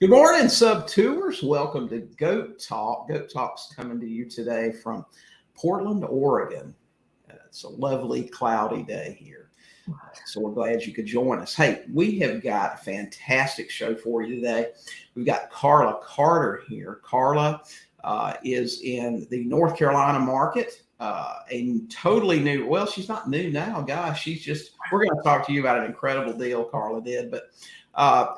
Good morning, Sub2ers. Welcome to Goat Talk. Goat Talk's coming to you today from Portland, Oregon. It's a lovely, cloudy day here. So we're glad you could join us. Hey, we have got a fantastic show for you today. We've got Carla Carter here. Carla is in the North Carolina market. A totally new, well, she's not new now, gosh. We're going to talk to you about an incredible deal Carla did, but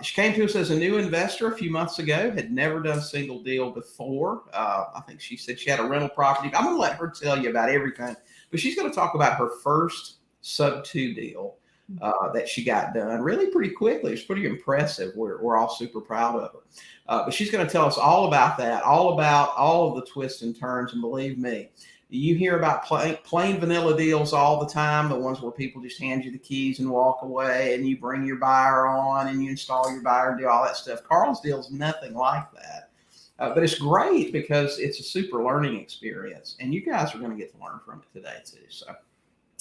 she came to us as a new investor a few months ago, had never done a single deal before. I think she said she had a rental property. I'm going to let her tell you about everything, but she's going to talk about her first Sub2 deal that she got done really pretty quickly. It's pretty impressive. We're all super proud of her. But she's going to tell us all about that, all about all of the twists and turns. And believe me, you hear about plain vanilla deals all the time, the ones where people just hand you the keys and walk away and you bring your buyer on and you install your buyer and do all that stuff. Carl's deal is nothing like that. But it's great because it's a super learning experience, and you guys are going to get to learn from it today too. So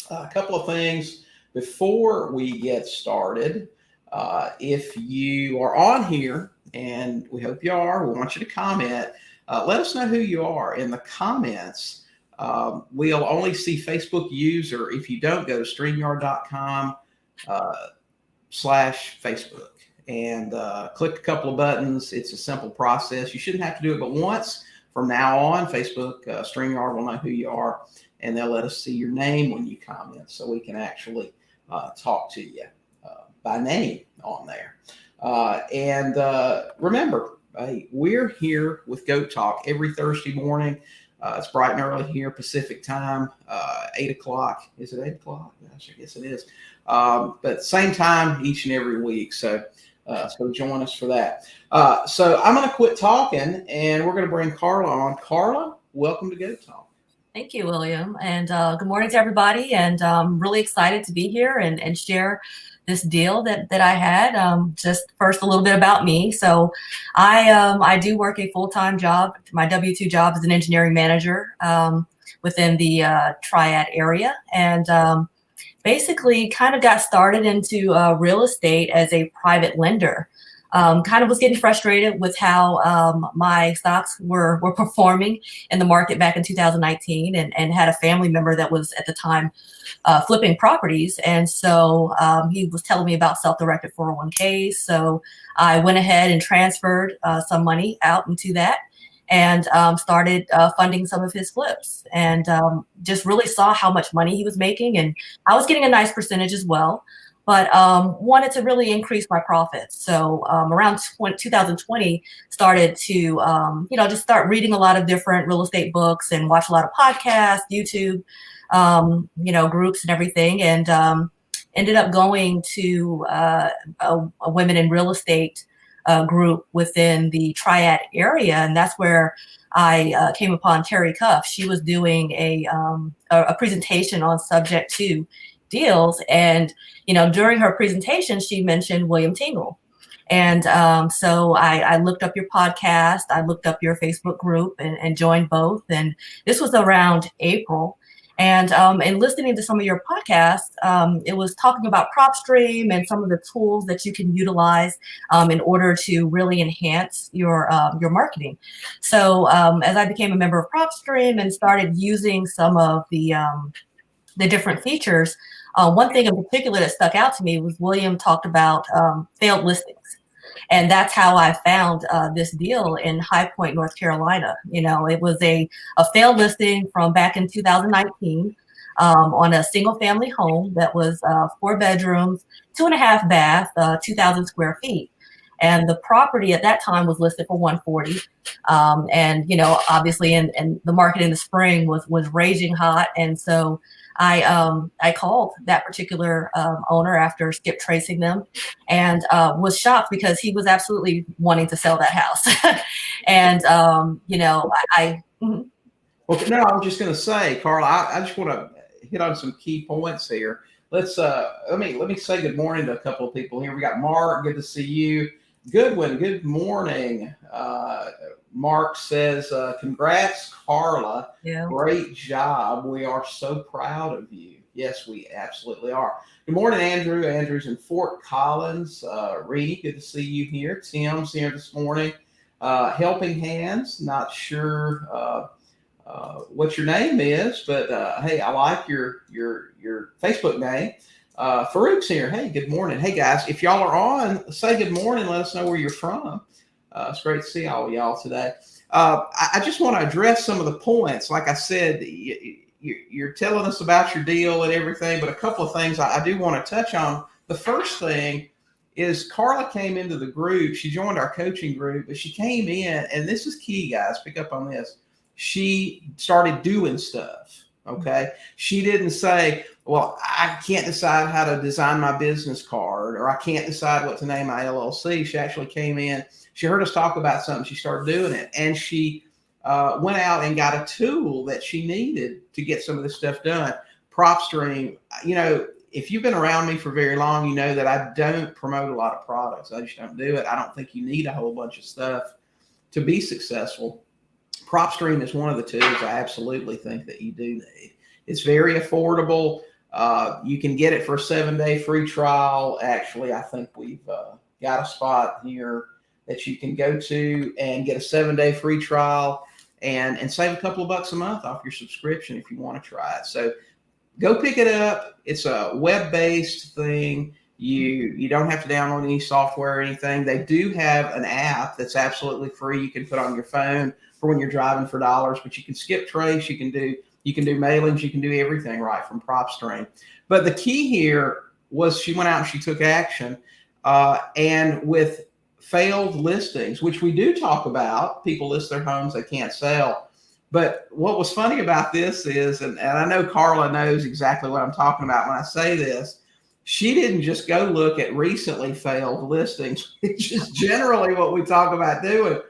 a couple of things before we get started. If you are on here, and we hope you are, we want you to comment. Let us know who you are in the comments. We'll only see Facebook user if you don't go to StreamYard.com/Facebook and click a couple of buttons. It's a simple process. You shouldn't have to do it but once. From now on, Facebook, StreamYard will know who you are, and they'll let us see your name when you comment so we can actually talk to you by name on there. And remember, we're here with Goat Talk every Thursday morning. It's bright and early here, Pacific time, 8 o'clock. Is it 8 o'clock? Gosh, I guess it is. But same time each and every week. So join us for that. So I'm going to quit talking, and we're going to bring Carla on. Carla, welcome to Goat Talk. Thank you, William. And good morning to everybody. And I'm really excited to be here and share this deal that I had. Just first, a little bit about me. So I do work a full-time job. My W-2 job is an engineering manager within the Triad area. And basically kind of got started into real estate as a private lender. Kind of was getting frustrated with how my stocks were performing in the market back in 2019, and had a family member that was at the time flipping properties. And so he was telling me about self-directed 401ks. So I went ahead and transferred some money out into that and started funding some of his flips, and just really saw how much money he was making. And I was getting a nice percentage as well, but wanted to really increase my profits. So around 2020, started to, just start reading a lot of different real estate books and watch a lot of podcasts, YouTube, groups and everything. And ended up going to a women in real estate group within the Triad area. And that's where I came upon Terry Cuff. She was doing a presentation on Sub2 Deals. And, during her presentation, she mentioned William Tingle. And so I looked up your podcast, I looked up your Facebook group and joined both. And this was around April. And listening to some of your podcasts, it was talking about PropStream and some of the tools that you can utilize in order to really enhance your marketing. So as I became a member of PropStream and started using some of the different features, one thing in particular that stuck out to me was William talked about failed listings. And that's how I found this deal in High Point, North Carolina. It was a failed listing from back in 2019 on a single family home that was 4 bedrooms, 2.5 baths, 2,000 square feet. and the property at that time was listed for 140. And, you know, obviously and the market in the spring was raging hot. And so I called that particular owner after skip tracing them, and was shocked because he was absolutely wanting to sell that house. And, you know, mhm. Well, no, I was just going to say, Carla, I just want to hit on some key points here. Let's let me say good morning to a couple of people here. We got Mark. Good to see you. Goodwin, good morning. Mark says, congrats, Carla. Yeah. Great job. We are so proud of you. Yes, we absolutely are. Good morning, Andrew. Andrew's in Fort Collins. Reed, good to see you here. Tim's here this morning. Helping Hands, not sure what your name is, but hey, I like your Facebook name. Farouk's here. Hey, good morning. Hey guys, if y'all are on, say good morning. Let us know where you're from. It's great to see all of y'all today. I just want to address some of the points. Like I said, you're telling us about your deal and everything, but a couple of things I do want to touch on. The first thing is Carla came into the group. She joined our coaching group, but she came in, and this is key, guys. Pick up on this. She started doing stuff. Okay. She didn't say, well, I can't decide how to design my business card, or I can't decide what to name my LLC. She actually came in. She heard us talk about something. She started doing it, and she went out and got a tool that she needed to get some of this stuff done. PropStream, you know, if you've been around me for very long, you know that I don't promote a lot of products. I just don't do it. I don't think you need a whole bunch of stuff to be successful. PropStream is one of the tools I absolutely think that you do need. It's very affordable. You can get it for a 7-day free trial. Actually, I think we've got a spot here that you can go to and get a 7-day free trial and save a couple of bucks a month off your subscription if you want to try it. So go pick it up. It's a web-based thing. You don't have to download any software or anything. They do have an app that's absolutely free. You can put on your phone for when you're driving for dollars, but you can skip trace. You can do mailings. You can do everything right from PropStream. But the key here was she went out and she took action, and with failed listings, which we do talk about, people list their homes they can't sell. But what was funny about this is, and I know Carla knows exactly what I'm talking about when I say this, she didn't just go look at recently failed listings, which is generally what we talk about doing.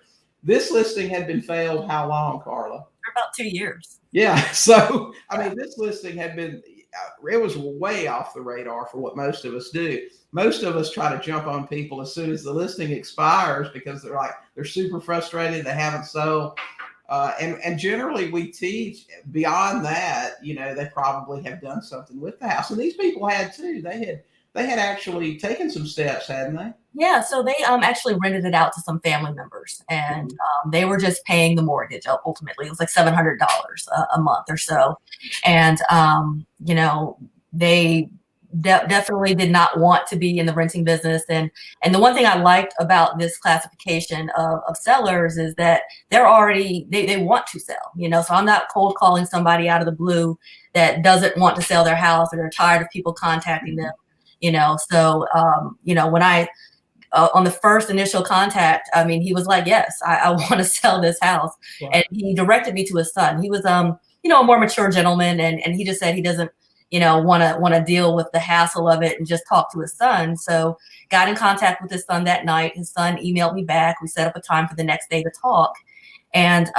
This listing had been failed how long, Carla? For about 2 years. Yeah. So, I mean, this listing had been, it was way off the radar for what most of us do. Most of us try to jump on people as soon as the listing expires because they're super frustrated. They haven't sold. And generally we teach beyond that, you know, they probably have done something with the house. And these people had too. They had actually taken some steps, hadn't they? Yeah, so they actually rented it out to some family members, and they were just paying the mortgage ultimately. It was like $700 a month or so. And, you know, they definitely did not want to be in the renting business. And the one thing I liked about this classification of sellers is that they're already, they want to sell, you know, so I'm not cold calling somebody out of the blue that doesn't want to sell their house, or they're tired of people contacting them, you know. So, you know, when I, on the first initial contact, I mean, he was like, yes, I want to sell this house. Yeah. And he directed me to his son. He was, you know, a more mature gentleman. And he just said he doesn't, you know, want to deal with the hassle of it and just talk to his son. So got in contact with his son that night. His son emailed me back. We set up a time for the next day to talk. And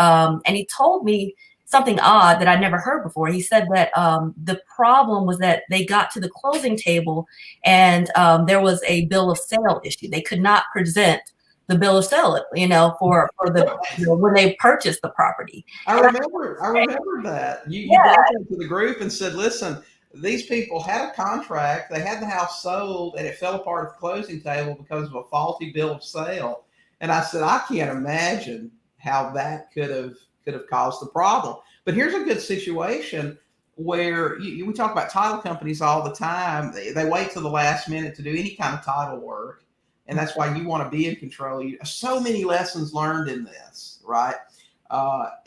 he told me something odd that I'd never heard before. He said that the problem was that they got to the closing table and there was a bill of sale issue. They could not present the bill of sale, you know, for the, you know, when they purchased the property. I remember that. You brought them to the group and said, listen, these people had a contract, they had the house sold, and it fell apart at the closing table because of a faulty bill of sale. And I said, I can't imagine how that could have caused the problem. But here's a good situation where we talk about title companies all the time. They wait till the last minute to do any kind of title work. And that's why you want to be in control. So many lessons learned in this, right?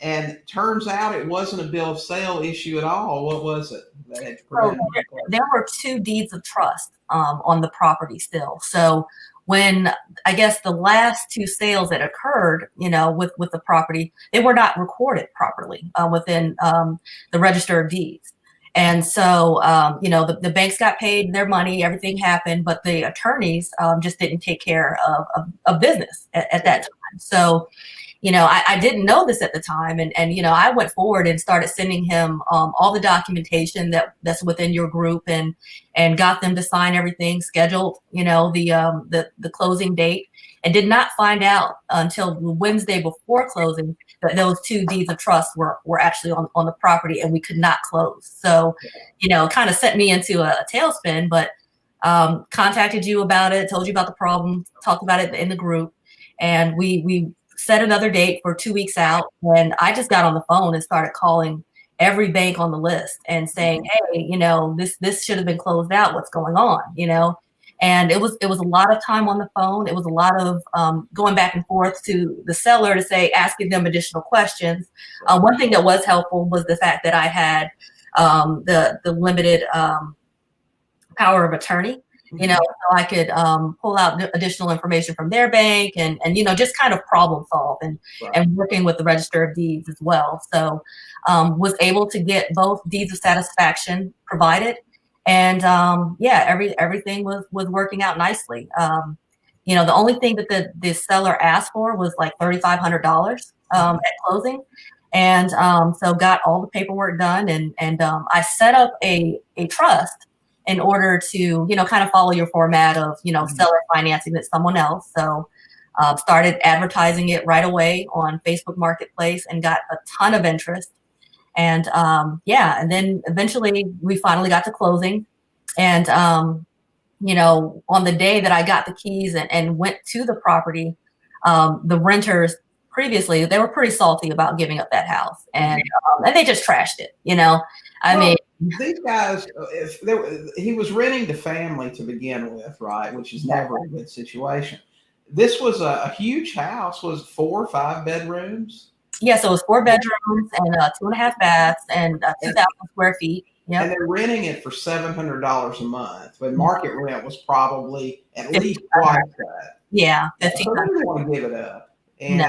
And turns out it wasn't a bill of sale issue at all. What was it? So there were 2 deeds of trust on the property still. So when I guess the last two sales that occurred, with the property, they were not recorded properly within the Register of Deeds. And so, the banks got paid their money, everything happened, but the attorneys just didn't take care of business at that time. So, I didn't know this at the time. And I went forward and started sending him all the documentation that's within your group and got them to sign everything, scheduled, the closing date, and did not find out until the Wednesday before closing that those two deeds of trust were actually on the property and we could not close. So, kind of sent me into a tailspin, but contacted you about it, told you about the problem, talked about it in the group, and we set another date for 2 weeks out. And I just got on the phone and started calling every bank on the list and saying, hey, this should have been closed out. What's going on? And it was a lot of time on the phone. It was a lot of going back and forth to the seller to say, asking them additional questions. One thing that was helpful was the fact that I had the limited power of attorney. So I could pull out additional information from their bank and just kind of problem solve and working with the Register of Deeds as well. So was able to get both deeds of satisfaction provided, and everything was working out nicely. The only thing that the seller asked for was like $3,500 at closing, and so got all the paperwork done, and I set up a trust in order to, kind of follow your format of, seller financing with someone else. So started advertising it right away on Facebook Marketplace and got a ton of interest. And and then eventually we finally got to closing. And, on the day that I got the keys and went to the property, the renters previously, they were pretty salty about giving up that house. And they just trashed it, I mean, these guys, he was renting to family to begin with, right? Which is never a good situation. This was a huge house. Was 4 or 5 bedrooms? Yeah, so it was 4 bedrooms and 2.5 baths and 2,000 square feet. Yep. And they're renting it for $700 a month, but market rent was probably at least twice that. Yeah, so they didn't want to give it up. And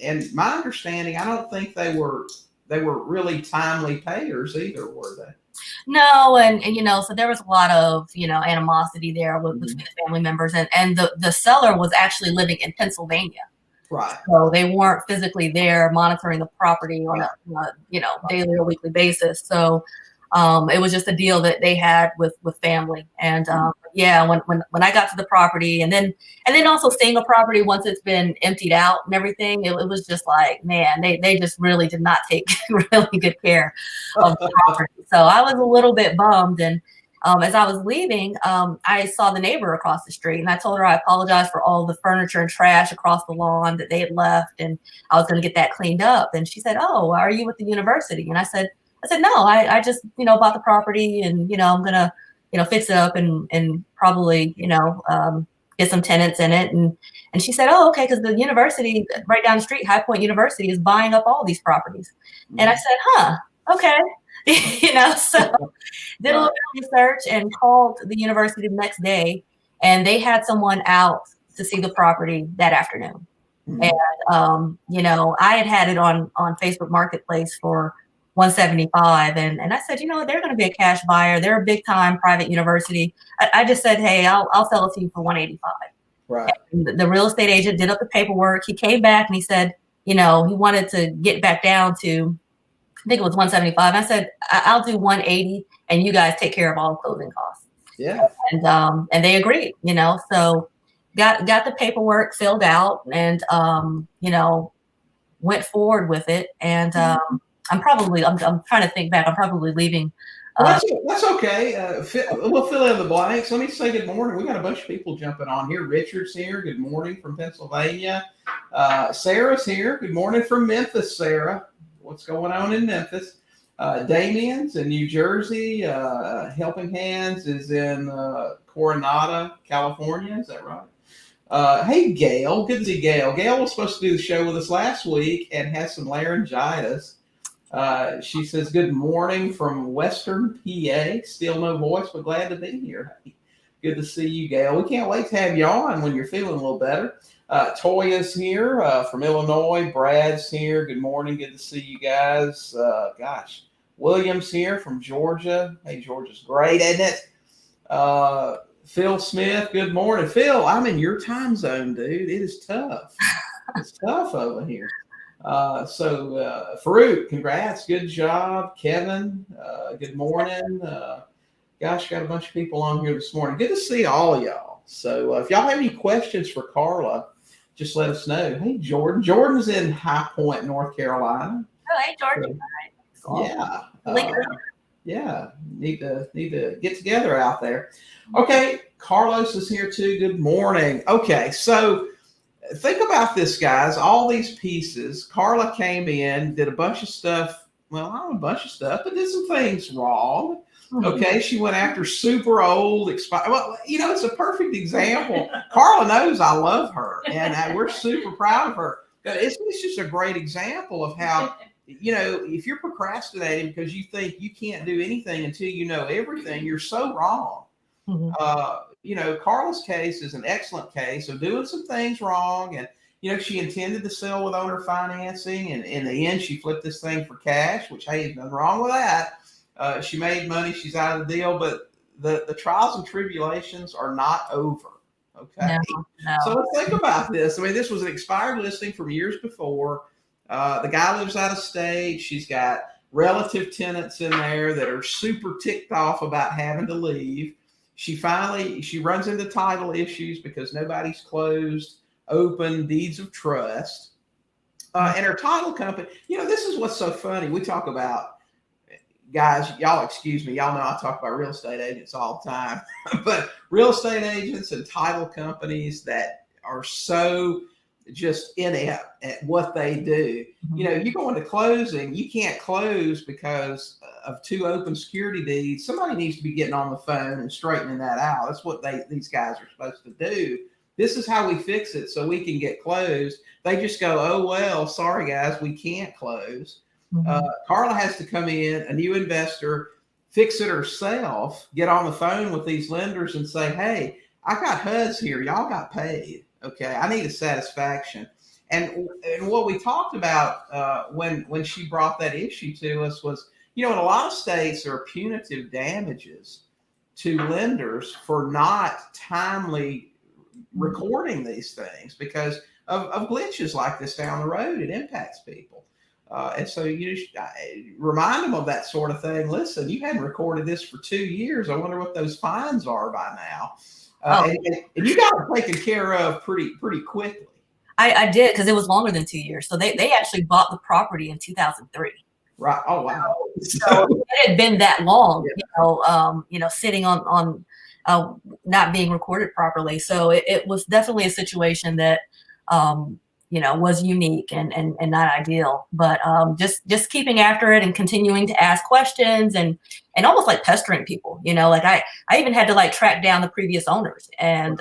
and my understanding, I don't think they were really timely payers either, were they? No, and so there was a lot of animosity there between the family members, and the seller was actually living in Pennsylvania, right? So they weren't physically there monitoring the property on a daily or weekly basis. So it was just a deal that they had with family, and when I got to the property, and then also seeing a property once it's been emptied out and everything, it was just like, man, they just really did not take really good care of the property. So I was a little bit bummed, and as I was leaving, I saw the neighbor across the street, and I told her I apologized for all the furniture and trash across the lawn that they had left, and I was going to get that cleaned up. And she said, "Oh, are you with the university?" And I said, no, I just, bought the property, and, I'm going to, fix it up and probably, get some tenants in it. And she said, oh, okay. Cause the university right down the street, High Point University, is buying up all these properties. And I said, okay. So did a little bit of research and called the university the next day, and they had someone out to see the property that afternoon. And, I had it on Facebook Marketplace for $175, and I said, they're going to be a cash buyer. They're a big time private university. I just said, hey, I'll sell it to you for $185. Right. And the real estate agent did up the paperwork. He came back and he said, he wanted to get back down to, I think it was $175. I said, I'll do $180, and you guys take care of all the closing costs. Yeah. And they agreed. So got the paperwork filled out, and went forward with it. And I'm trying to think back. I'm probably leaving. That's okay. We'll fill in the blanks. Let me say good morning. We got a bunch of people jumping on here. Richard's here. Good morning from Pennsylvania. Sarah's here. Good morning from Memphis, Sarah. What's going on in Memphis? Damien's in New Jersey. Helping Hands is in Coronado, California. Is that right? Hey, Gail. Good to see Gail. Gail was supposed to do the show with us last week and has some laryngitis. She says, good morning from Western PA. Still no voice, but glad to be here. Good to see you, Gail. We can't wait to have you on when you're feeling a little better. Toya's here from Illinois. Brad's here. Good morning. Good to see you guys. William's here from Georgia. Hey, Georgia's great, isn't it? Phil Smith, good morning. Phil, I'm in your time zone, dude. It is tough. It's tough over here. Farouk, congrats. Good job. Kevin, good morning. Got a bunch of people on here this morning. Good to see all of y'all. So if y'all have any questions for Carla, just let us know. Hey, Jordan. Jordan's in High Point, North Carolina. Oh, hey, Jordan. Yeah. Need to get together out there. Okay, Carlos is here too. Good morning. Okay, so think about this, guys. All these pieces. Carla came in, did a bunch of stuff. Well, not a bunch of stuff, but did some things wrong. Okay, she went after super old, expired. Well, it's a perfect example. Carla knows I love her, and we're super proud of her. But it's just a great example of how, if you're procrastinating because you think you can't do anything until you know everything, you're so wrong. Carla's case is an excellent case of doing some things wrong. And, she intended to sell with owner financing. And in the end, she flipped this thing for cash, which, hey, there's nothing wrong with that. She made money. She's out of the deal. But the trials and tribulations are not over. Okay. No. So let's think about this. I mean, this was an expired listing from years before. The guy lives out of state. She's got relative tenants in there that are super ticked off about having to leave. She runs into title issues because nobody's closed open deeds of trust. And her title company, this is what's so funny. We talk about, guys, y'all excuse me. Y'all know I talk about real estate agents all the time, but real estate agents and title companies that are so just inept at what they do. You go into closing, you can't close because of two open security deeds. Somebody needs to be getting on the phone and straightening that out. That's what these guys are supposed to do. This is how we fix it so we can get closed. They just go, oh, well, sorry, guys, we can't close. Carla has to come in, a new investor, fix it herself, get on the phone with these lenders and say, hey, I got HUDs here. Y'all got paid. Okay, I need a satisfaction. And what we talked about when she brought that issue to us was, in a lot of states there are punitive damages to lenders for not timely recording these things because of glitches like this down the road. It impacts people. And so you remind them of that sort of thing. Listen, you hadn't recorded this for 2 years. I wonder what those fines are by now. And you got it taken care of pretty quickly. I did because it was longer than 2 years. So they actually bought the property in 2003. Right. Oh, wow. So it had been that long, sitting on not being recorded properly. So it was definitely a situation that, was unique and not ideal, but just keeping after it and continuing to ask questions and almost like pestering people, like I even had to like track down the previous owners and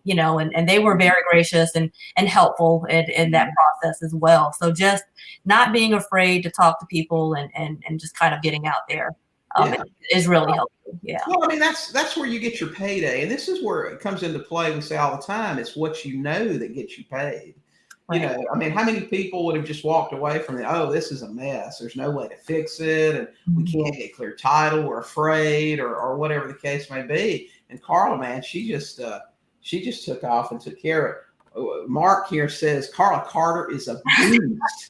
they were very gracious and helpful in that process as well. So just not being afraid to talk to people and just kind of getting out there is really helpful. Yeah. Well, I mean, that's where you get your payday. And this is where it comes into play. We say all the time, it's what that gets you paid. I mean, how many people would have just walked away from it? Oh, this is a mess. There's no way to fix it. And we can't get clear title. We're afraid or whatever the case may be. And Carla, man, she just took off and took care of it. Mark here says, Carla Carter is a beast.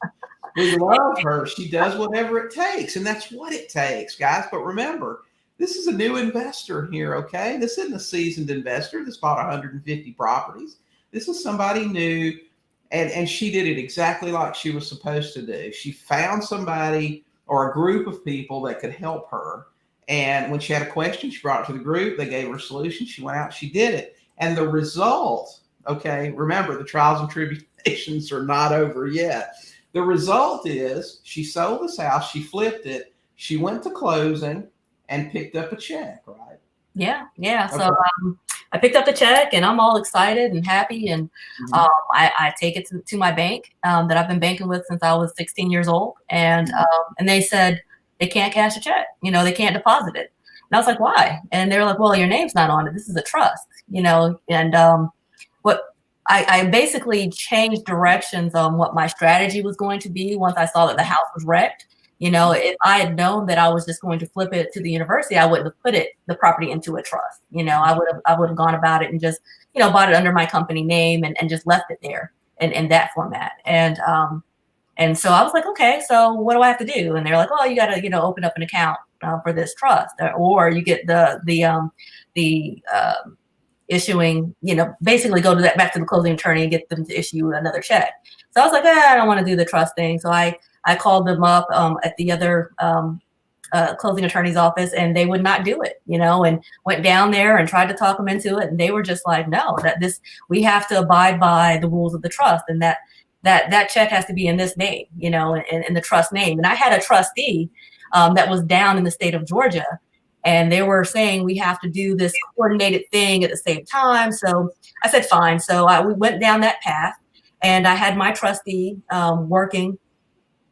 We love her. She does whatever it takes. And that's what it takes, guys. But remember, this is a new investor here, okay? This isn't a seasoned investor that's bought 150 properties. This is somebody new. And she did it exactly like she was supposed to do. She found somebody or a group of people that could help her. And when she had a question, she brought it to the group. They gave her a solution. She went out, she did it. And the result, okay, remember, the trials and tribulations are not over yet. The result is she sold this house, she flipped it, she went to closing and picked up a check, right? Yeah. Okay. So I picked up the check and I'm all excited and happy. And I take it to my bank that I've been banking with since I was 16 years old. And they said they can't cash a check. They can't deposit it. I was like, why? And they were like, well, your name's not on it. This is a trust, and what I basically changed directions on what my strategy was going to be once I saw that the house was wrecked. If I had known that I was just going to flip it to the university, I wouldn't have put the property into a trust. I would have gone about it and just, bought it under my company name and just left it there in that format. And so I was like, okay, so what do I have to do? And they're like, oh, you got to, open up an account for this trust, or you get the issuing, basically go to back to the closing attorney and get them to issue another check. So I was like, I don't want to do the trust thing. So I called them up at the other closing attorney's office, and they would not do it, and went down there and tried to talk them into it. And they were just like, no, we have to abide by the rules of the trust, and that check has to be in this name, in the trust name. And I had a trustee that was down in the state of Georgia, and they were saying we have to do this coordinated thing at the same time. So I said, fine. So we went down that path, and I had my trustee working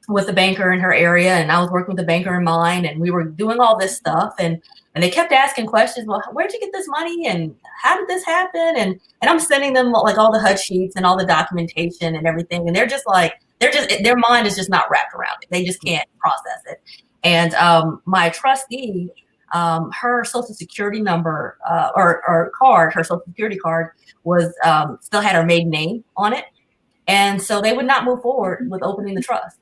with the banker in her area, and I was working with the banker in mine, and we were doing all this stuff. And they kept asking questions. Well, where'd you get this money? And how did this happen? And I'm sending them like all the HUD sheets and all the documentation and everything. And they're just like, their mind is just not wrapped around it. They just can't process it. And my trustee, her social security number or card, her social security card was still had her maiden name on it. And so they would not move forward with opening the trust.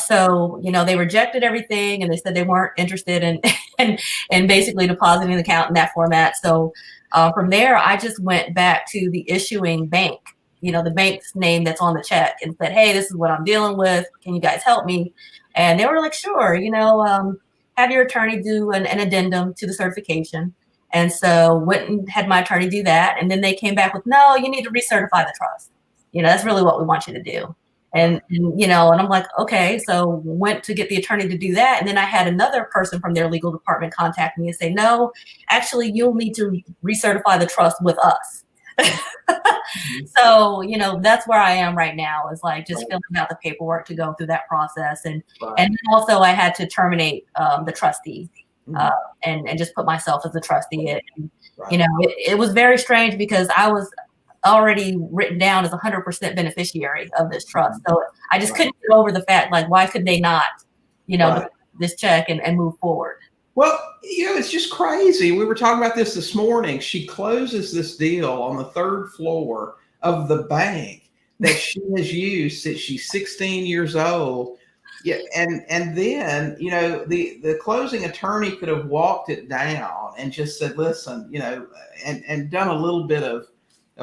So, they rejected everything, and they said they weren't interested in basically depositing the account in that format. So from there, I just went back to the issuing bank, the bank's name that's on the check, and said, hey, this is what I'm dealing with. Can you guys help me? And they were like, sure, have your attorney do an addendum to the certification. And so went and had my attorney do that. And then they came back with, no, you need to recertify the trust. That's really what we want you to do. And I'm like, okay, so went to get the attorney to do that. And then I had another person from their legal department contact me and say, no, actually, you'll need to recertify the trust with us. So, that's where I am right now, is like just filling out the paperwork to go through that process. And then also I had to terminate the trustee and just put myself as a trustee. And, it was very strange because I was already written down as 100% beneficiary of this trust. So I just couldn't get over the fact, like, why could they not, this check and move forward? Well, it's just crazy. We were talking about this morning. She closes this deal on the third floor of the bank that she has used since she's 16 years old. Yeah, and then, the closing attorney could have walked it down and just said, listen, and done a little bit of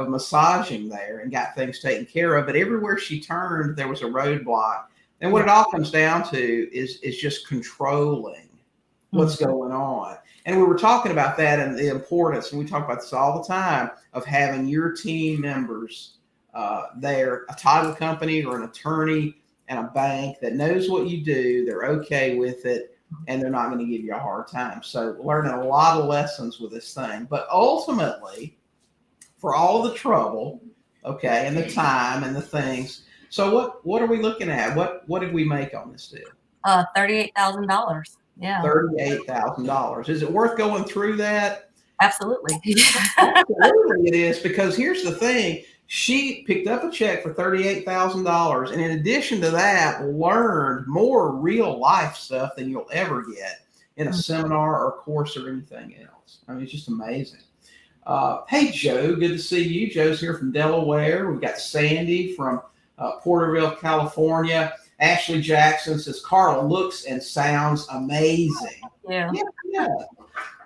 massaging there and got things taken care of. But everywhere she turned, there was a roadblock. And what it all comes down to is just controlling what's going on. And we were talking about that and the importance, and we talk about this all the time, of having your team members there, a title company or an attorney and a bank that knows what you do, they're okay with it, and they're not going to give you a hard time. So learning a lot of lessons with this thing. But ultimately, for all the trouble, okay, and the time and the things. So what are we looking at? What did we make on this deal? $38,000. Yeah. $38,000. Is it worth going through that? Absolutely. Absolutely it is, because here's the thing. She picked up a check for $38,000, and in addition to that, learned more real life stuff than you'll ever get in a seminar or course or anything else. I mean, it's just amazing. Hey, Joe, good to see you. Joe's here from Delaware. We've got Sandy from Porterville, California. Ashley Jackson says, Carla looks and sounds amazing. Yeah.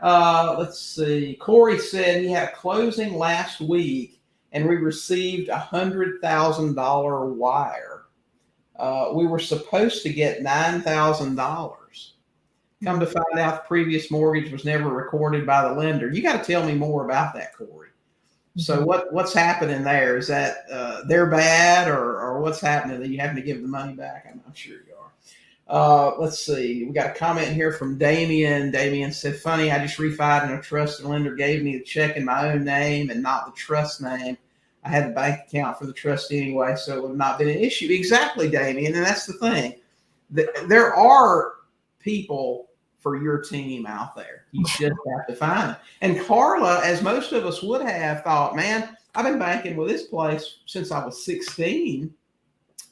Let's see. Corey said he had a closing last week, and we received $100,000 wire. We were supposed to get $9,000. Come to find out the previous mortgage was never recorded by the lender. You got to tell me more about that, Corey. So what's happening there? Is that they're bad, or what's happening? That you having to give the money back? I'm not sure you are. Let's see. We got a comment here from Damien. Damien said, funny, I just refied in a trust and lender gave me the check in my own name and not the trust name. I had the bank account for the trust anyway, so it would have not been an issue. Exactly, Damien. And that's the thing. There are people for your team out there. You just have to find them. And Carla, as most of us would have, thought, man, I've been banking with this place since I was 16.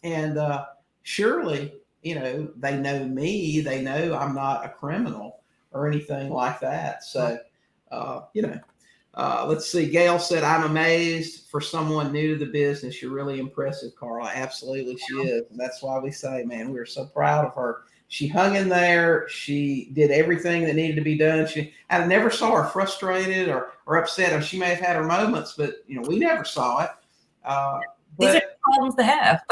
And surely, they know me. They know I'm not a criminal or anything like that. So, let's see. Gail said, I'm amazed for someone new to the business. You're really impressive, Carla. Absolutely, she is. And that's why we say, man, we're so proud of her. She hung in there. She did everything that needed to be done. I never saw her frustrated or upset. She may have had her moments, but we never saw it. These are problems to have.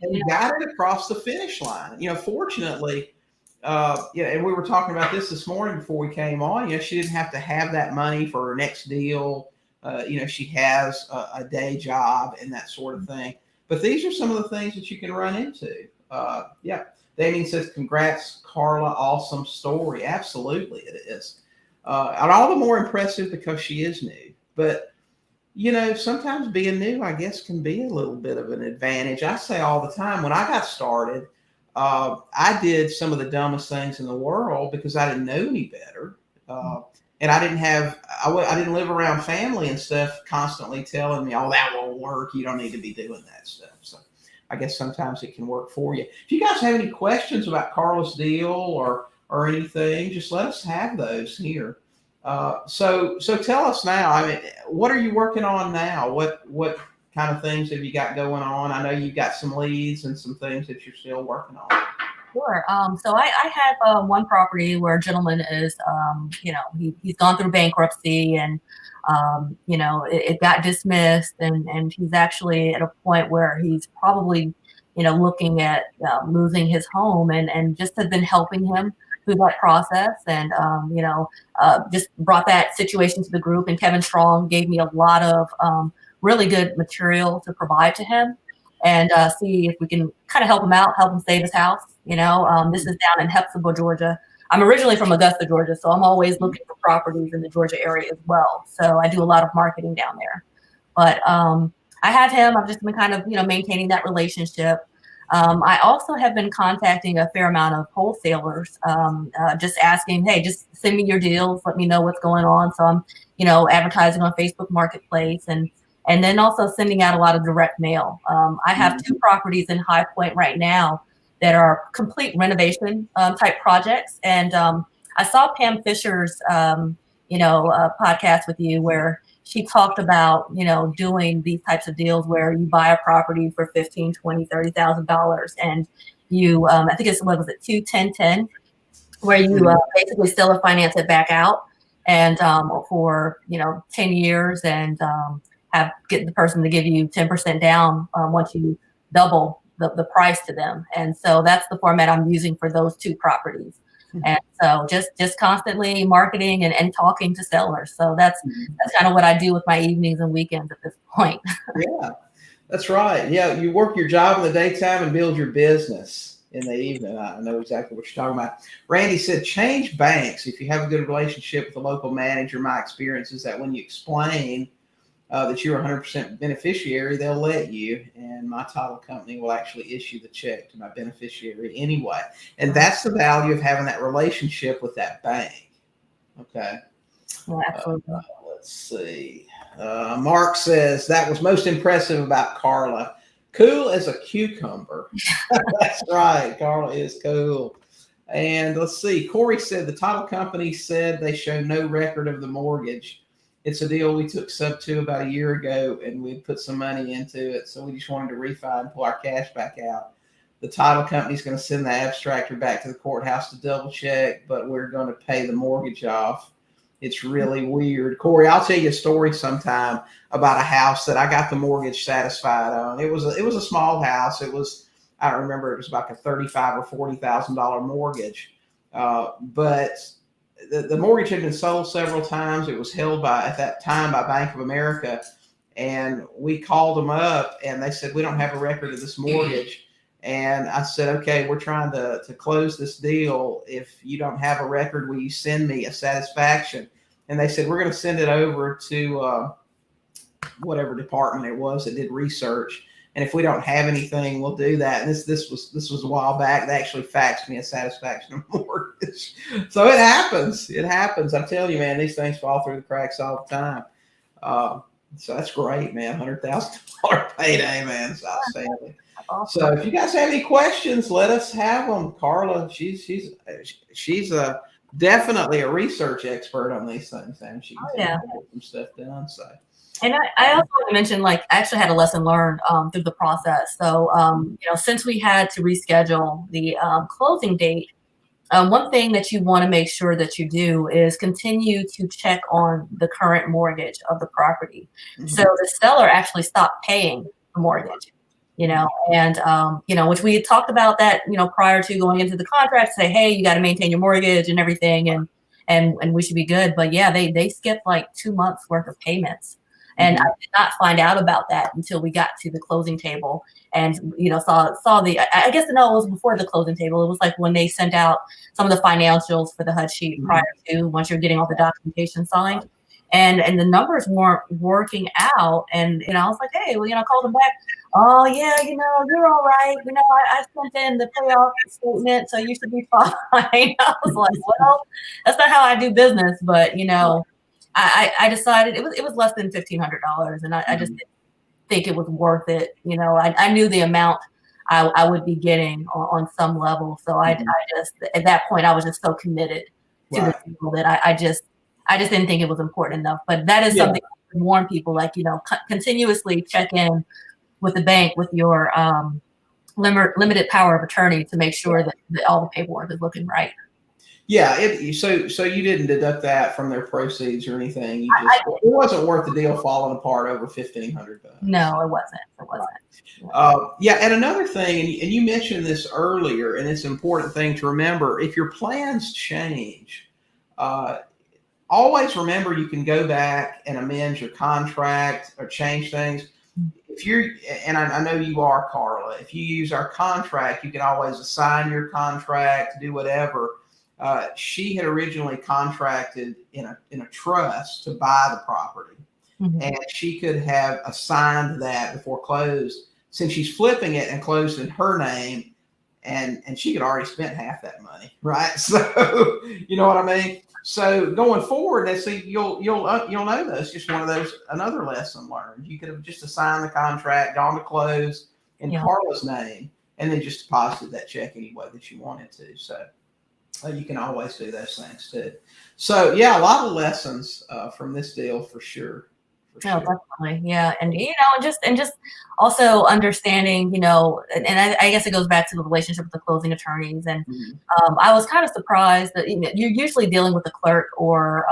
And got it across the finish line. Fortunately, and we were talking about this morning before we came on. She didn't have to have that money for her next deal. She has a day job and that sort of thing. But these are some of the things that you can run into. Damien says, congrats, Carla. Awesome story. Absolutely, it is. And all the more impressive because she is new. But, sometimes being new, I guess, can be a little bit of an advantage. I say all the time, when I got started, I did some of the dumbest things in the world because I didn't know any better. And I didn't live around family and stuff constantly telling me, oh, that won't work. You don't need to be doing that stuff. So I guess sometimes it can work for you. If you guys have any questions about Carla's deal or anything, just let us have those here. So tell us now, what are you working on now? What kind of things have you got going on? I know you've got some leads and some things that you're still working on. Sure. So I have one property where a gentleman is, he's gone through bankruptcy and, it got dismissed and he's actually at a point where he's probably, looking at losing his home and just have been helping him through that process and, just brought that situation to the group. And Kevin Strong gave me a lot of really good material to provide to him and see if we can kind of help him out, help him save his house. This is down in Hepzibah, Georgia. I'm originally from Augusta, Georgia, so I'm always looking for properties in the Georgia area as well. So I do a lot of marketing down there. But I have him. I've just been kind of, maintaining that relationship. I also have been contacting a fair amount of wholesalers, just asking, hey, just send me your deals. Let me know what's going on. So I'm, advertising on Facebook Marketplace and then also sending out a lot of direct mail. I have 2 properties in High Point right now that are complete renovation type projects. And I saw Pam Fisher's, podcast with you where she talked about, doing these types of deals where you buy a property for $15,000, $20,000, $30,000 and you, I think it's, what was it, 2-10-10, where you basically still finance it back out and for, 10 years and get the person to give you 10% down once you double the price to them. And so that's the format I'm using for those 2 properties. And so just constantly marketing and talking to sellers. So that's kind of what I do with my evenings and weekends at this point. Yeah, that's right. Yeah, you work your job in the daytime and build your business in the evening. I know exactly what you're talking about. Randy said, change banks if you have a good relationship with the local manager. My experience is that when you explain that you're 100% beneficiary, they'll let you, and my title company will actually issue the check to my beneficiary anyway. And that's the value of having that relationship with that bank. Okay. Yeah, absolutely. Let's see. Mark says, that was most impressive about Carla. Cool as a cucumber. That's right. Carla is cool. And let's see. Corey said the title company said they show no record of the mortgage. It's a deal we took Sub2 about a year ago, and we put some money into it. So we just wanted to refi and pull our cash back out. The title company's going to send the abstractor back to the courthouse to double check, but we're going to pay the mortgage off. It's really weird. Corey, I'll tell you a story sometime about a house that I got the mortgage satisfied on. It was a small house. It was, I don't remember, it was like a $35,000 or $40,000 mortgage, but the mortgage had been sold several times. It was held at that time by Bank of America. And we called them up and they said, we don't have a record of this mortgage. And I said, okay, we're trying to close this deal. If you don't have a record, will you send me a satisfaction? And they said, we're going to send it over to whatever department it was that did research. And if we don't have anything, we'll do that. And this was a while back. They actually faxed me a satisfaction award. So it happens. It happens. I'm telling you, man, these things fall through the cracks all the time. So that's great, man. $100,000 payday, man. It's outstanding. Awesome. So if you guys have any questions, let us have them. Carla, she's definitely a research expert on these things, and she can get some stuff done. So. And I also want to mention, like, I actually had a lesson learned through the process. So, since we had to reschedule the closing date, one thing that you want to make sure that you do is continue to check on the current mortgage of the property. Mm-hmm. So the seller actually stopped paying the mortgage, and, which we had talked about that, prior to going into the contract, say, hey, you got to maintain your mortgage and everything, and we should be good. But yeah, they skipped like 2 months worth of payments. And I did not find out about that until we got to the closing table and, saw the, I guess, no, it was before the closing table. It was like when they sent out some of the financials for the HUD sheet prior to, once you're getting all the documentation signed. And the numbers weren't working out. And, I was like, hey, well, I called them back. Oh, yeah, you're all right. I sent in the payoff statement, so you should be fine. I was like, well, that's not how I do business. But, I decided it was less than $1,500, and I just didn't think it was worth it. I knew the amount I would be getting on some level, so I just, at that point, I was just so committed to the people that I just didn't think it was important enough. But that is something I warn people, like, continuously check in with the bank with your limited power of attorney to make sure that all the paperwork is looking right. Yeah, so you didn't deduct that from their proceeds or anything. It wasn't worth the deal falling apart over $1,500. No, it wasn't. Yeah, and another thing, and you mentioned this earlier, and it's an important thing to remember. If your plans change, always remember you can go back and amend your contract or change things. If you're, and I know you are, Carla, if you use our contract, you can always assign your contract, do whatever. She had originally contracted in a trust to buy the property, and she could have assigned that before close. Since she's flipping it and closed in her name, and she had already spent half that money, right? So you know what I mean. So going forward, you'll know this. Just one of those, another lesson learned. You could have just assigned the contract, gone to close in Carla's name, and then just deposited that check any way that you wanted to. So. You can always do those things too. So yeah, a lot of lessons from this deal for sure. No, definitely. Yeah. And, just also understanding, and I guess it goes back to the relationship with the closing attorneys. And I was kind of surprised that you're usually dealing with a clerk or,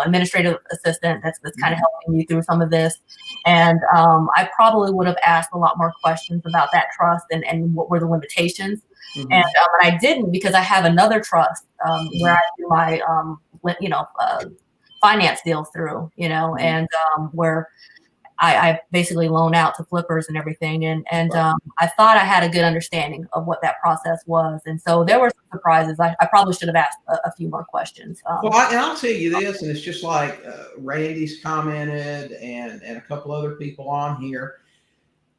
administrative assistant that's kind of helping you through some of this. And I probably would have asked a lot more questions about that trust and what were the limitations. And I didn't, because I have another trust where I do my, finance deals through, and where I basically loan out to flippers and everything. And I thought I had a good understanding of what that process was. And so there were some surprises. I probably should have asked a few more questions. I'll tell you this, and it's just like Randy's commented and a couple other people on here.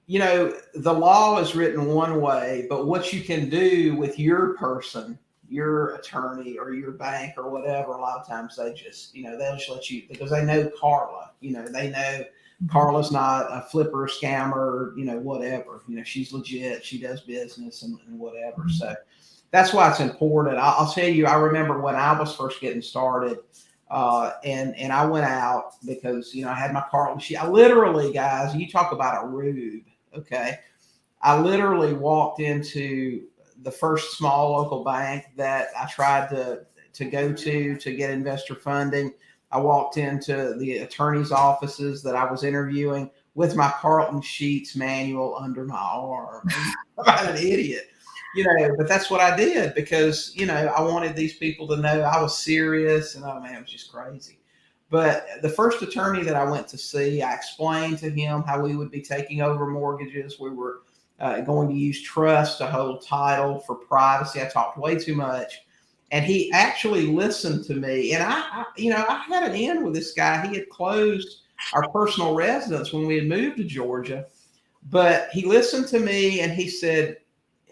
The law is written one way, but what you can do with your person, your attorney or your bank or whatever, a lot of times they just, they'll just let you, because they know Carla, they know Carla's not a flipper, scammer, whatever, she's legit, she does business and whatever. So that's why it's important. I'll tell you, I remember when I was first getting started, and I went out because, I had my Carla. I literally, guys, you talk about a rube. Okay. I literally walked into the first small local bank that I tried to go to get investor funding. I walked into the attorney's offices that I was interviewing with my Carlton Sheets manual under my arm. I'm an idiot, but that's what I did because, I wanted these people to know I was serious, and oh man, it was just crazy. But the first attorney that I went to see, I explained to him how we would be taking over mortgages. We were going to use trust to hold title for privacy. I talked way too much. And he actually listened to me. And I had an in with this guy. He had closed our personal residence when we had moved to Georgia. But he listened to me and he said,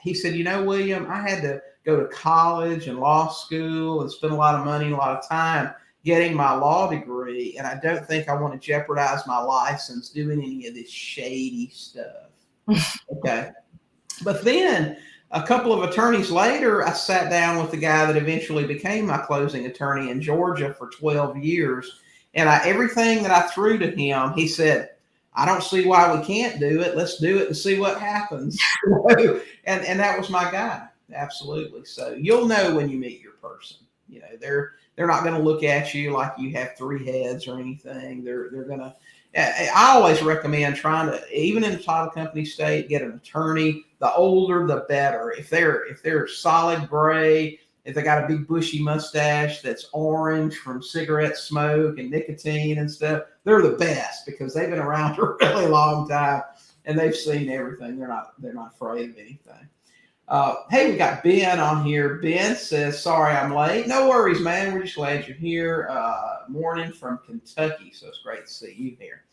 he said, William, I had to go to college and law school and spend a lot of money and a lot of time getting my law degree. And I don't think I want to jeopardize my license doing any of this shady stuff. Okay. But then a couple of attorneys later, I sat down with the guy that eventually became my closing attorney in Georgia for 12 years. And everything that I threw to him, he said, I don't see why we can't do it. Let's do it and see what happens. and that was my guy. Absolutely. So you'll know when you meet your person. They're not going to look at you like you have three heads or anything. They're going to. I always recommend trying to, even in the title company state, get an attorney. The older, the better. If they're solid gray, if they got a big bushy mustache that's orange from cigarette smoke and nicotine and stuff, they're the best because they've been around for a really long time and they've seen everything. They're not afraid of anything. Hey, we got Ben on here. Ben says, sorry I'm late. No worries, man. We're just glad you're here. Morning from Kentucky. So it's great to see you here.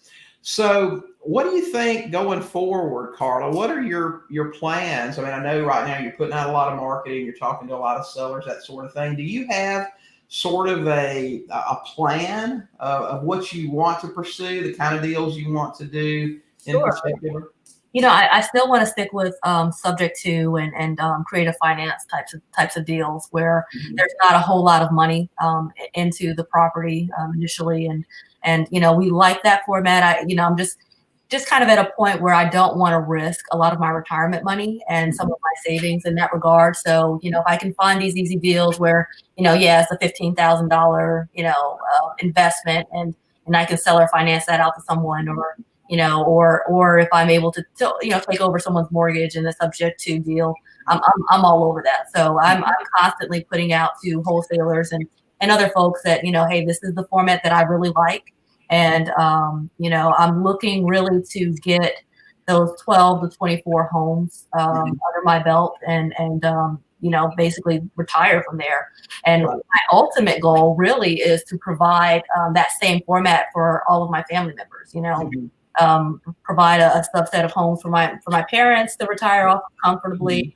So what do you think going forward, Carla? What are your plans? I mean, I know right now you're putting out a lot of marketing. You're talking to a lot of sellers, that sort of thing. Do you have sort of a plan of what you want to pursue, the kind of deals you want to do in particular? I still want to stick with subject to and creative finance types of deals where there's not a whole lot of money into the property initially, and we like that format. I'm just kind of at a point where I don't want to risk a lot of my retirement money and some of my savings in that regard. So if I can find these easy deals where it's a $15,000 investment and I can sell or finance that out to someone, or if I'm able to take over someone's mortgage in the subject to deal, I'm all over that. So I'm constantly putting out to wholesalers and other folks that, hey, this is the format that I really like. And, I'm looking really to get those 12 to 24 homes under my belt and basically retire from there. And my ultimate goal really is to provide that same format for all of my family members, provide a subset of homes for my parents to retire off comfortably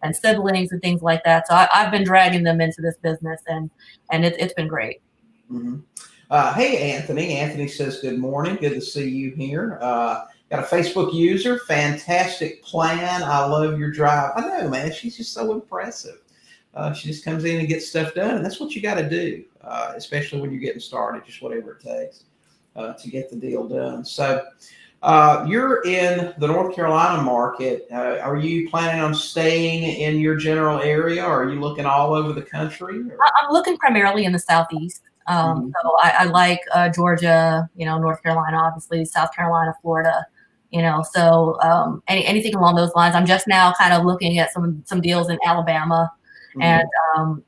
and siblings and things like that. So I've been dragging them into this business and it's been great. Hey, Anthony. Anthony says, good morning. Good to see you here. Got a Facebook user. Fantastic plan. I love your drive. I know, man. She's just so impressive. She just comes in and gets stuff done. And that's what you got to do, especially when you're getting started, just whatever it takes to get the deal done. So you're in the North Carolina market. Are you planning on staying in your general area, or are you looking all over the country? I'm looking primarily in the Southeast. So I like Georgia, North Carolina, obviously, South Carolina, Florida, so anything along those lines. I'm just now kind of looking at some deals in Alabama and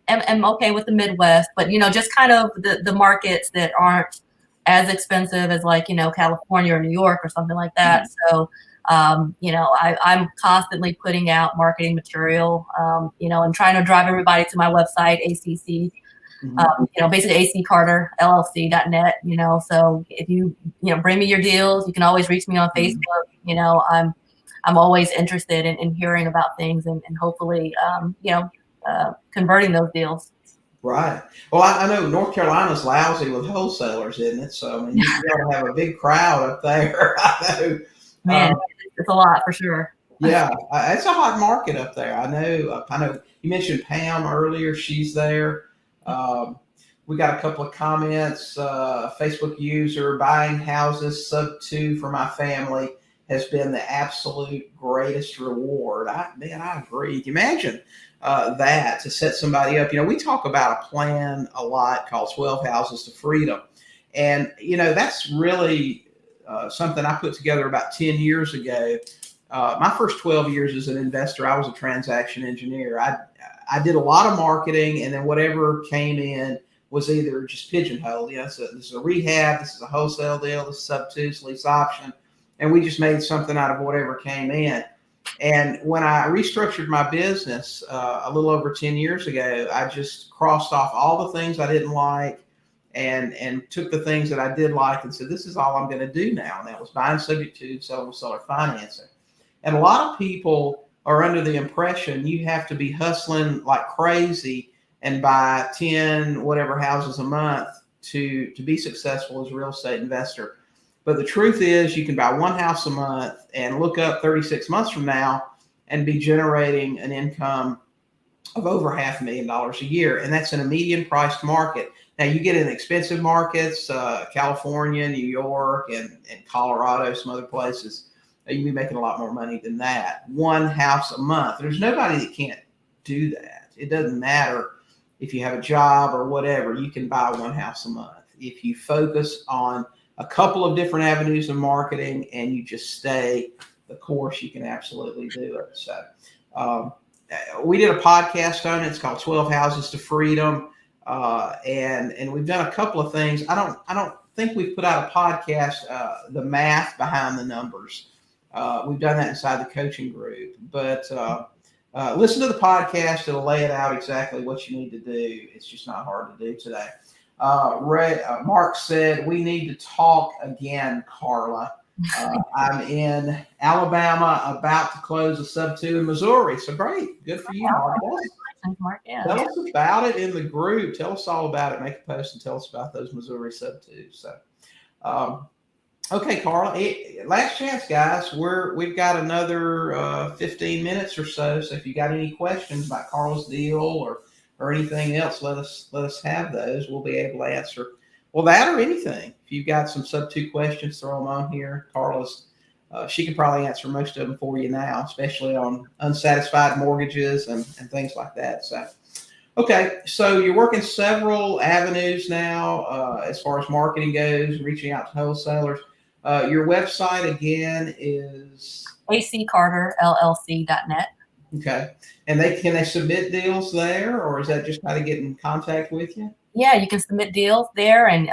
I'm okay with the Midwest, but, just kind of the markets that aren't as expensive as like, California or New York or something like that. So, I'm constantly putting out marketing material, and trying to drive everybody to my website, ACC. Basically accarterllc.net, so if you bring me your deals, you can always reach me on Facebook. I'm always interested in hearing about things and hopefully, converting those deals. Right. Well, I know North Carolina's lousy with wholesalers, isn't it? So, I mean, you got to have a big crowd up there. I know. Man, it's a lot for sure. Yeah, it's a hot market up there. I know you mentioned Pam earlier. She's there. We got a couple of comments. Facebook user, buying houses Sub2 for my family has been the absolute greatest reward. I agree. Can you imagine that to set somebody up? We talk about a plan a lot called 12 Houses to Freedom. And, that's really something I put together about 10 years ago. My first 12 years as an investor, I was a transaction engineer. I did a lot of marketing, and then whatever came in was either just pigeonholed. So this is a rehab, this is a wholesale deal, this is Sub2, lease option. And we just made something out of whatever came in. And when I restructured my business a little over 10 years ago, I just crossed off all the things I didn't like and took the things that I did like and said, this is all I'm going to do now. And that was buying subject to, selling with seller financing. And a lot of people are under the impression you have to be hustling like crazy and buy 10 whatever houses a month to be successful as a real estate investor. But the truth is you can buy one house a month and look up 36 months from now and be generating an income of over $500,000 a year. And that's in a median priced market. Now you get in expensive markets, California, New York, and Colorado, some other places, you'll be making a lot more money than that. One house a month. There's nobody that can't do that. It doesn't matter if you have a job or whatever, you can buy one house a month. If you focus on a couple of different avenues of marketing and you just stay the course, you can absolutely do it. So we did a podcast on it. It's called 12 Houses to Freedom. And we've done a couple of things. I don't think we've put out a podcast, the math behind the numbers. We've done that inside the coaching group, but listen to the podcast. It'll lay it out exactly what you need to do. It's just not hard to do today. Mark said, we need to talk again, Carla. I'm in Alabama, about to close a Sub2 in Missouri. So great. Good for you, Mark. Mark, yeah. Tell us about it in the group. Tell us all about it. Make a post and tell us about those Missouri Sub2s. So, okay, Carla, last chance, guys. We've got another 15 minutes or so. So if you got any questions about Carla's deal or anything else, let us have those. We'll be able to answer. Well, that or anything. If you've got some Sub2 questions, throw them on here. Carla's, she can probably answer most of them for you now, especially on unsatisfied mortgages and things like that. So, okay, so you're working several avenues now as far as marketing goes, reaching out to wholesalers. Your website again is accarterllc.net. Okay, and can they submit deals there, or is that just how to get in contact with you? Yeah, you can submit deals there, and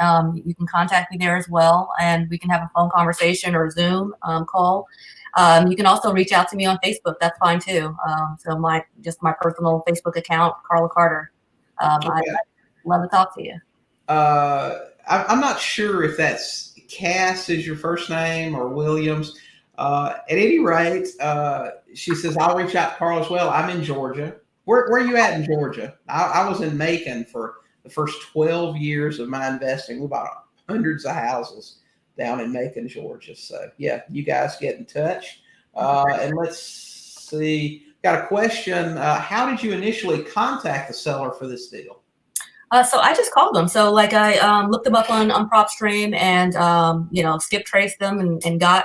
you can contact me there as well, and we can have a phone conversation or Zoom call. You can also reach out to me on Facebook. That's fine too. So my personal Facebook account, Carla Carter. Okay. I'd love to talk to you. I'm not sure if that's Cass is your first name or Williams. At any rate, she says, I'll reach out to Carla as well. I'm in Georgia. Where are you at in Georgia? I was in Macon for the first 12 years of my investing. We bought hundreds of houses down in Macon, Georgia. So yeah, you guys get in touch. And let's see, got a question. How did you initially contact the seller for this deal? So I just called them. So like I looked them up on PropStream and skip traced them and got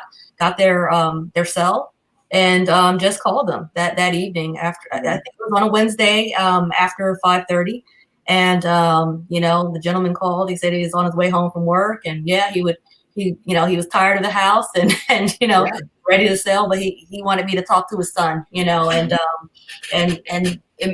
their cell and just called them that evening after. I think it was on a Wednesday after 5:30. And, the gentleman called. He said he was on his way home from work, and yeah, he was tired of the house and ready to sell, but he wanted me to talk to his son, and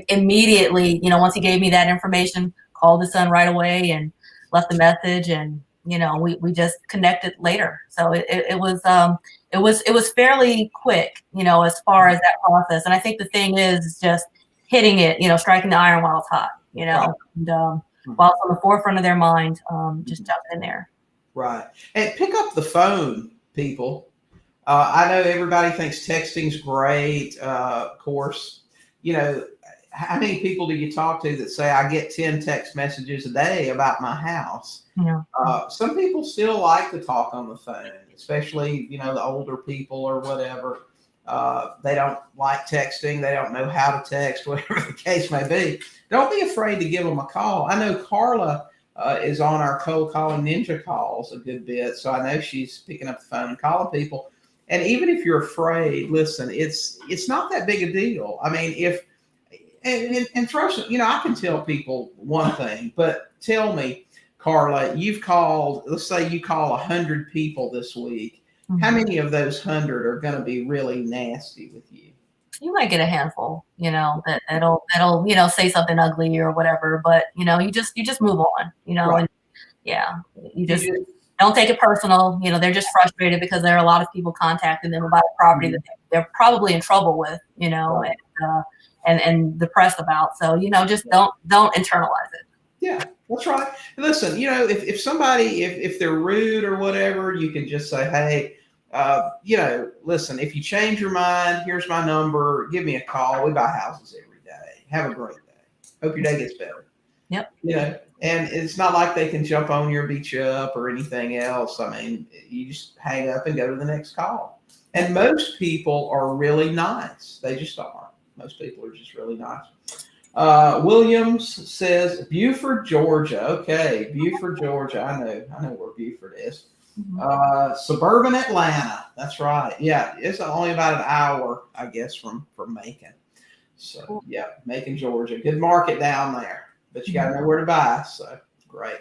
immediately, once he gave me that information, called his son right away and left a message, and, we just connected later. So it was fairly quick, as far as that process. And I think the thing is just hitting it, striking the iron while it's hot. Right. And while it's on the forefront of their mind, just jump in there. Right. And pick up the phone, people. I know everybody thinks texting's great. Of course, how many people do you talk to that say, I get 10 text messages a day about my house? Yeah. Some people still like to talk on the phone, especially, the older people or whatever. They don't like texting. They don't know how to text, whatever the case may be. Don't be afraid to give them a call. I know Carla is on our cold calling ninja calls a good bit. So I know she's picking up the phone and calling people. And even if you're afraid, listen, it's not that big a deal. I mean, and trust me, I can tell people one thing, but tell me, Carla, you've called, let's say you call 100 people this week. Mm-hmm. How many of those 100 are going to be really nasty with you? You might get a handful, that'll say something ugly or whatever, but you just move on, right. And yeah, you just don't take it personal. They're just frustrated because there are a lot of people contacting them about a property that they're probably in trouble with, right. and depressed about. So, just don't internalize it. Yeah, that's right. Listen, if somebody, if they're rude or whatever, you can just say, hey, Listen, if you change your mind, here's my number. Give me a call. We buy houses every day. Have a great day. Hope your day gets better. Yep. And it's not like they can jump on you or beat you up or anything else. I mean, you just hang up and go to the next call. And most people are really nice. They just are. Most people are just really nice. Williams says Buford, Georgia. Okay, Buford, Georgia. I know where Buford is. Suburban Atlanta. That's right. Yeah, it's only about an hour, I guess, from Macon. So yeah, Macon, Georgia. Good market down there. But you got to know where to buy. So great.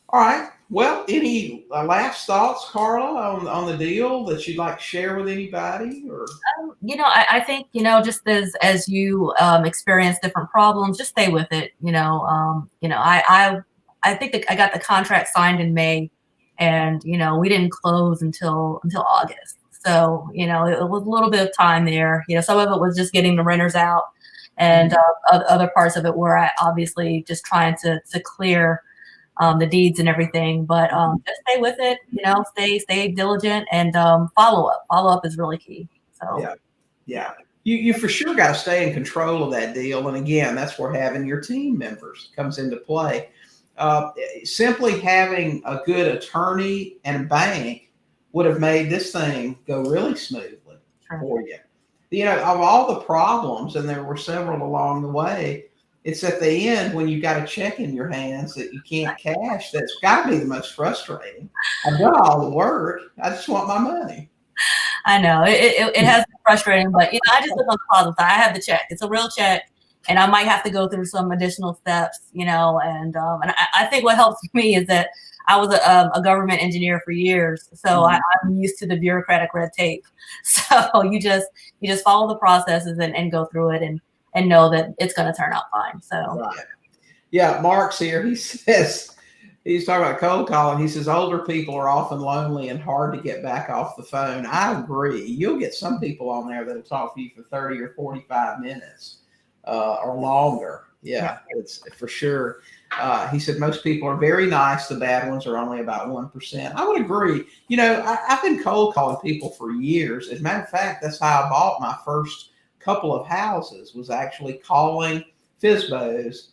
All right. Well, any last thoughts, Carla, on the deal that you'd like to share with anybody? Or I think just as you experience different problems, just stay with it. I think that I got the contract signed in May, and we didn't close until August. So it was a little bit of time there. Some of it was just getting the renters out. And other parts of it were obviously just trying to clear the deeds and everything. But just stay with it, stay diligent, and follow up. Follow up is really key. So yeah. You for sure got to stay in control of that deal. And again, that's where having your team members comes into play. Simply having a good attorney and bank would have made this thing go really smoothly for you. Of all the problems, and there were several along the way, it's at the end when you got a check in your hands that you can't cash. That's got to be the most frustrating. I've done all the work. I just want my money. I know it has been frustrating, but I just look on the positive side. I have the check. It's a real check, and I might have to go through some additional steps, and I think what helps me is that I was a government engineer for years, so I'm used to the bureaucratic red tape. So you just follow the processes and go through it and know that it's going to turn out fine. So right. Yeah, Mark's here. He says he's talking about cold calling. He says older people are often lonely and hard to get back off the phone. I agree. You'll get some people on there that'll talk to you for 30 or 45 minutes or longer. Yeah, it's for sure. He said most people are very nice. The bad ones are only about 1%. I would agree. I've been cold calling people for years. As a matter of fact, that's how I bought my first couple of houses, was actually calling FSBOs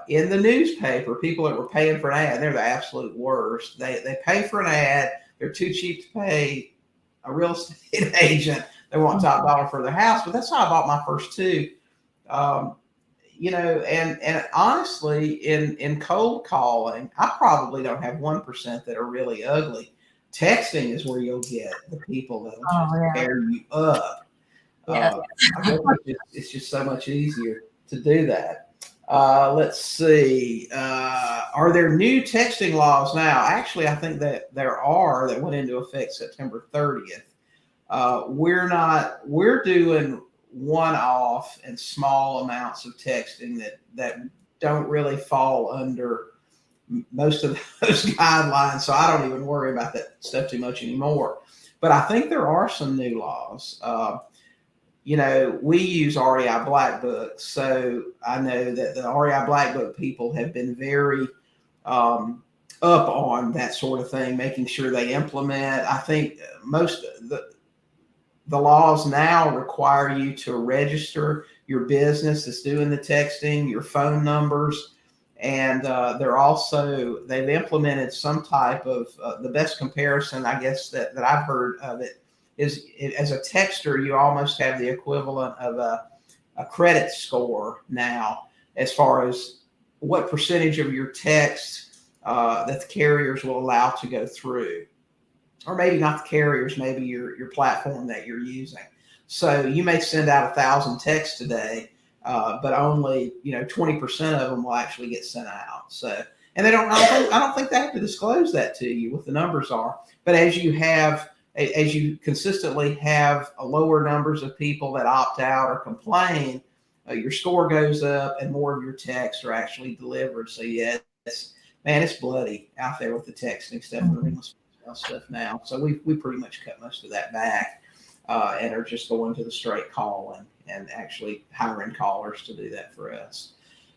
in the newspaper. People that were paying for an ad, they're the absolute worst. They pay for an ad. They're too cheap to pay a real estate agent. They want top dollar for their house. But that's how I bought my first two. And honestly, in cold calling, I probably don't have 1% that are really ugly. Texting is where you'll get the people that will just tear you up. It's just so much easier to do that. Let's see. Are there new texting laws now? Actually, I think that there are that went into effect September 30th. We're doing one-off and small amounts of texting that don't really fall under most of those guidelines. So I don't even worry about that stuff too much anymore. But I think there are some new laws. We use REI Black Book, so I know that the REI Black Book people have been very up on that sort of thing, making sure they implement. I think most of the laws now require you to register your business that's doing the texting, your phone numbers, and they've implemented some type of the best comparison, I guess, that I've heard of it is as a texter, you almost have the equivalent of a credit score now, as far as what percentage of your text that the carriers will allow to go through. Or maybe not the carriers, maybe your platform that you're using. So you may send out 1,000 texts today, but only 20% of them will actually get sent out. So, and I don't think they have to disclose that to you what the numbers are. But as you consistently have lower numbers of people that opt out or complain, your score goes up and more of your texts are actually delivered. So yeah, it's bloody out there with the texting stuff. Stuff now, so we pretty much cut most of that back and are just going to the straight call and actually hiring callers to do that for us.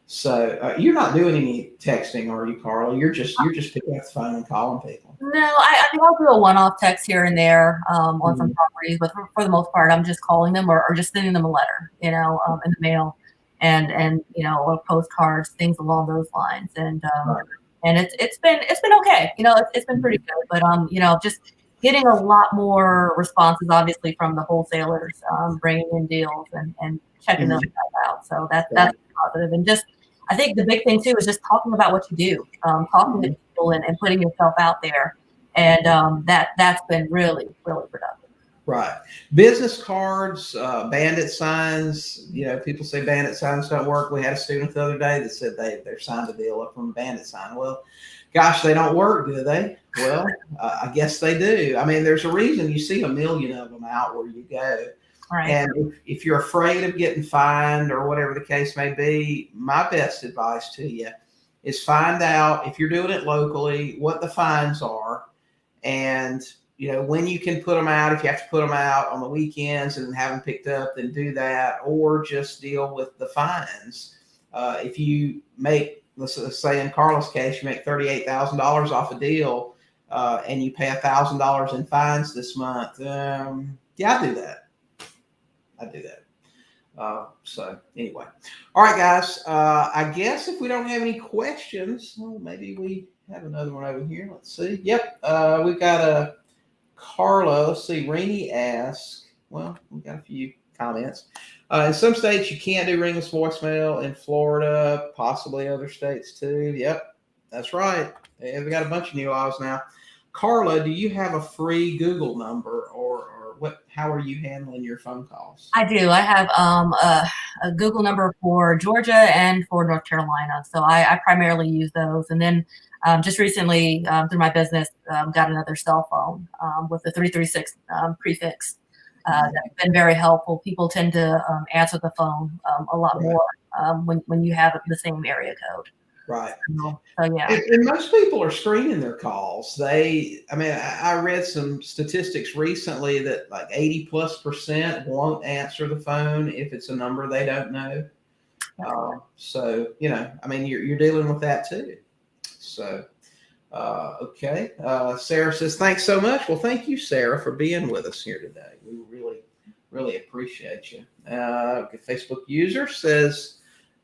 So you're not doing any texting, are you, Carla? You're just picking up the phone and calling people. No, I mean, I'll do a one-off text here and there on some Mhm. properties, but for the most part, I'm just calling them or just sending them a letter, in the mail, and or postcards, things along those lines, Right. and it's been okay, it's been pretty good, but just getting a lot more responses, obviously, from the wholesalers, bringing in deals and checking those Mhm. guys out, so that's Right. positive, and just I think the big thing too is just talking about what you do, talking to Mhm. people and putting yourself out there. And that's been really, really productive. Right. Business cards, bandit signs. People say bandit signs don't work. We had a student the other day that said they signed a deal up from a bandit sign. Well, gosh, they don't work, do they? Well, I guess they do. I mean, there's a reason you see a million of them out where you go. Right. And if you're afraid of getting fined or whatever the case may be, my best advice to you is find out, if you're doing it locally, what the fines are, and when you can put them out. If you have to put them out on the weekends and have them picked up, then do that, or just deal with the fines. If you make, let's say in Carla's case, you make $38,000 off a deal, and you pay $1,000 in fines this month. Yeah, I do that. So anyway, all right, guys. I guess if we don't have any questions, well, maybe we have another one over here. Let's see. Yep, we've got a Carla. Let's see. Rainey asks. Well, we've got a few comments. In some states, you can't do ringless voicemail. In Florida, possibly other states too. Yep, that's right. And we got a bunch of new laws now. Carla, do you have a free Google number, or what? How are you handling your phone calls? I do. I have a Google number for Georgia and for North Carolina. So I primarily use those. And then just recently, through my business, got another cell phone with the 336 prefix. That's been very helpful. People tend to answer the phone a lot more when you have the same area code. Right. So yeah. And most people are screening their calls. I read some statistics recently that like 80+% won't answer the phone if it's a number they don't know. So, you're dealing with that too. So, okay. Sarah says, thanks so much. Well, thank you, Sarah, for being with us here today. We really, really appreciate you. Facebook user says,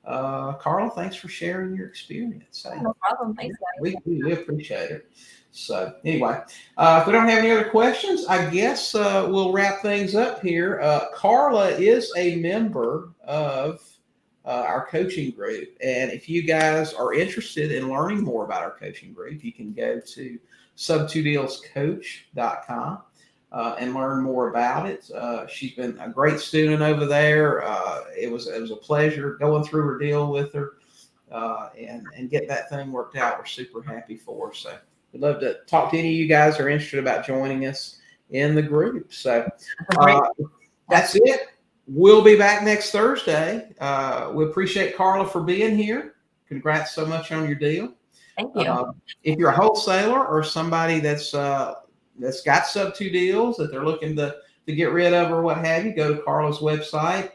Carla, thanks for sharing your experience. No problem. Thanks, guys. We appreciate it. So anyway, if we don't have any other questions, I guess we'll wrap things up here. Carla is a member of our coaching group. And if you guys are interested in learning more about our coaching group, you can go to Sub2Dealscoach.com. And learn more about it. She's been a great student over there. It was a pleasure going through her deal with her and get that thing worked out. We're super happy for her. So we'd love to talk to any of you guys who are interested about joining us in the group. So that's it. We'll be back next Thursday. We appreciate Carla for being here. Congrats so much on your deal. Thank you. If you're a wholesaler or somebody that's got Sub2 deals that they're looking to get rid of or what have you, go to Carla's website,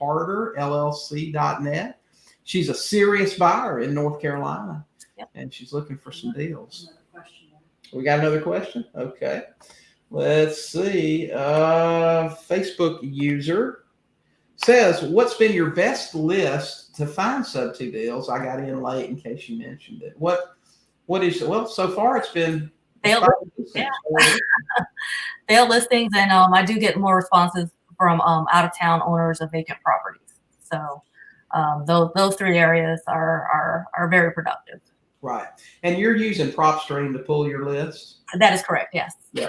accarterllc.net. She's a serious buyer in North Carolina, and she's looking for some deals. We got another question? Okay. Let's see. Facebook user says, what's been your best list to find Sub2 deals? I got in late in case you mentioned it. What is, well, so far it's been failed listings, and I do get more responses from out of town owners of vacant properties. So those three areas are very productive. Right, and you're using PropStream to pull your list. That is correct. Yes. Yeah.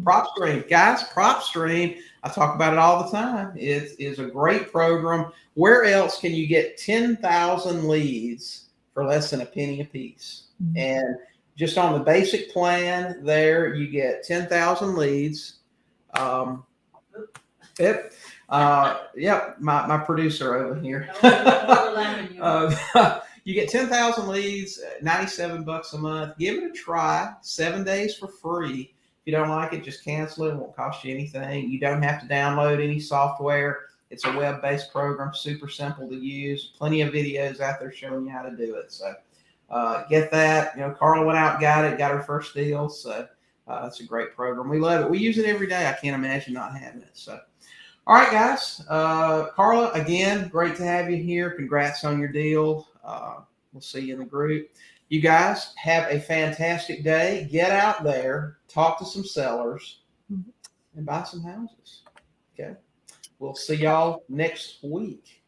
PropStream, guys. PropStream. I talk about it all the time. It is a great program. Where else can you get 10,000 leads for less than a penny a piece? And just on the basic plan there, you get 10,000 leads. Yep. My producer over here. You get 10,000 leads, $97 a month. Give it a try. 7 days for free. If you don't like it, just cancel it. It won't cost you anything. You don't have to download any software. It's a web-based program, super simple to use. Plenty of videos out there showing you how to do it. So get that. Carla went out and got her first deal. So it's a great program. We love it. We use it every day. I can't imagine not having it. So, all right, guys. Carla, again, great to have you here. Congrats on your deal. We'll see you in the group. You guys have a fantastic day. Get out there, talk to some sellers, and buy some houses. Okay. We'll see y'all next week.